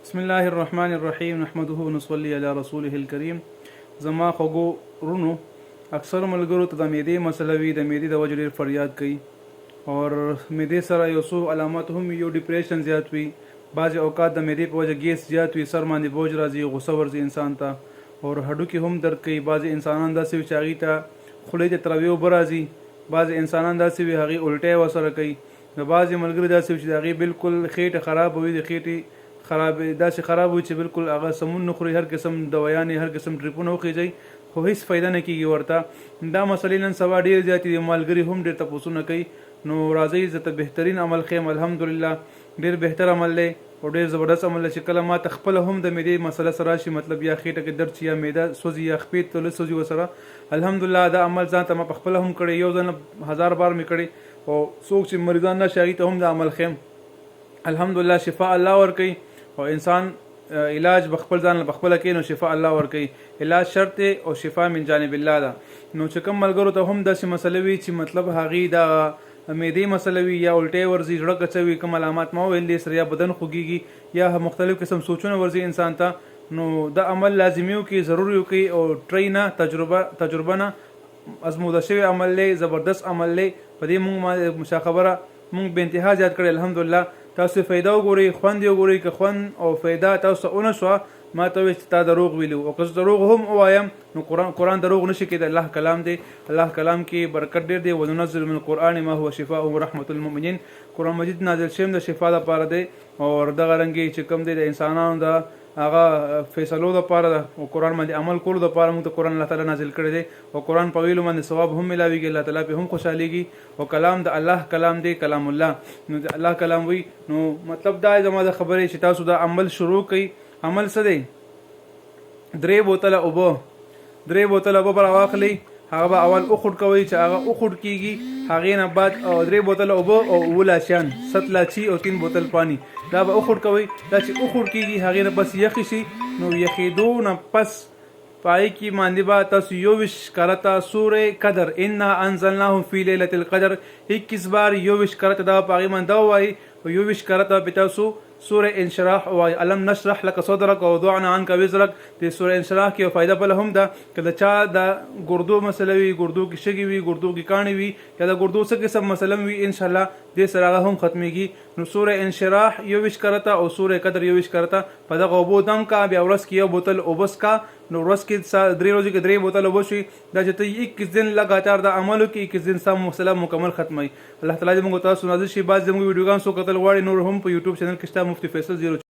بسم الله الرحمن الرحیم نحمده ونصلي علی رسوله الکریم. زما خوږو رونو اکثر ملګرو ته د معدې مسله وي، د معدې د وجې ډېر فریاد کوي اور معدې سره یو څو علامات هم وي. یو ډیپریشن زیات وي، بعضې اوقات د معدې په وجه ګیس زیات وي، سر باندې بوج راځي، غوسه ورځي انسان ته اور هډوکي هم درد کوي. بعضې انسانان داسې وي چې هغوی ته خولې ته تروې اوبه راځي، بعضې انسانان داسې وي هغوی الټی ورسره کوي، د بعضې ملګري داسې وي چې د هغوی بالکل خېټه خراب وي، د خېټې داسې خراب وي چې بالکل هغه سمون نه خوري، هر قسم دوایانې هر قسم ډریپونه وخېږي خو هیڅ فایده نه کېږي ورته. دا مسلې نن سبا ډېرې زیاتې دي، ملګري هم ډېر تپوسونه کوي. نو راځئ زه ته بهترین عمل ښیم، الحمدلله ډېر بهتر عمل دی او ډېر زبردست عمل دی چې کله ما ته خپله هم د معدې مسله سره راشي، مطلب یا خېټه کې درد شي یا معده سوځي یا خپې تله سوځي ورسره، الحمدلله دا عمل ځان ته ما په خپله هم کړی، یو ځل 1000 بار مې کړی او څوک چې مریضان نشي هغوی ته هم دا عمل ښیم. الحمدلله شفا الله ورکوي او انسان علاج بخپل ځان په خپله کوي نو شفا الله ورکوي. علاج شرط دی او شفا من جانب الله ده. نو چې کوم ملګرو ته هم داسې مسله وي چې مطلب هغوی د معدې مسله وي یا الټی ورځي، زړه کڅوي، کوم علامات ما وویل دي سره، یا بدن خوږیږي یا مختلف قسم سوچونه ورځي انسان ته، نو دا عمل لازمي وکړي، ضروري وکړي او ټری نه تجربه نه ازموده شوی عمل دی، زبردست عمل دی. په دې مونږ مشا خبره مونږ به انتها زیات کړی. الحمدلله تاسو فایده وګورئ، خوند یې وګورئ، که خوند او فایده تاسو ونه شوه ما ته وایي چې تا دروغ ویلو، او که زه دروغ هم ووایم نو قرآن دروغ نشي کېدی، الله کلام دی، الله کلام کې برکت ډېر دی. وننزل من القرآن ما هو شفاء ورحمة للمؤمنین، قرآن مجید نازل شوی د شفا لپاره دی او دغه رنګې چې کوم دی د انسانانو د هغه فیصلو دپاره ده او قرآن باندې عمل کولو دپاره موږ ته قرآن الله تعالی نازل کړی دی او قرآن په ویلو باندې ثواب هم ملاویږي، الله تعالی پې هم خوشحالیږي او کلام د الله کلام دی، کلام الله. نو د الله کلام وي نو مطلب دا زما د خبرې چې تاسو دا عمل شروع کړئ. عمل څه دی؟ 3 بوتله اوبه به راواخلئ، هغه به اول اخوټ کوئ، چې هغه اخوټ کېږي هغې نه بعد 3 بوتله اوبه او 2 لاسیان 7 لاچي او 3 بوتل پانی دا به اخوټ کوئ. دا چې اخوټ کېږي هغې نه پس یخې شي، نو یخېدو نه پس پای کې باندې به تاسو 21 کرته سوره قدر انا انزلناه فی لیلة القدر 21 بار 21 کرته دا په هغې باندې دا ووایي او 21 کرته به تاسو سوره انشراح وای، علم نشرح لك صدرك ووضعنا عنك وزرك. د سوره انشراح کې فائدہ بل هم ده، که د چا د ګردو مسله وي، ګردو کې شګي وي، ګردو کې کاڼي وي، یا د ګردو څه قسم مسله وي، ان شاء الله دې سره هغه هم ختميږي. نو سوره انشراح 21 کرته او سوره قدر 21 کرته په دغه اوبو دم کا، بیا ورځ کې 1 بوتل اوبس کا، نو ورځ کې 3 ورځې کې 3 بوتل اوبه شي. دا چې ته 21 دن لګاتار د عملو کې 21 دن سم مسله مکمل ختمي. الله تعالی دې موږ تاسو نازل شي. بعض زموږ ویډیوګان سو قتل غواړي نور هم په یوټیوب چینل کې شته، مفتی فیصل 0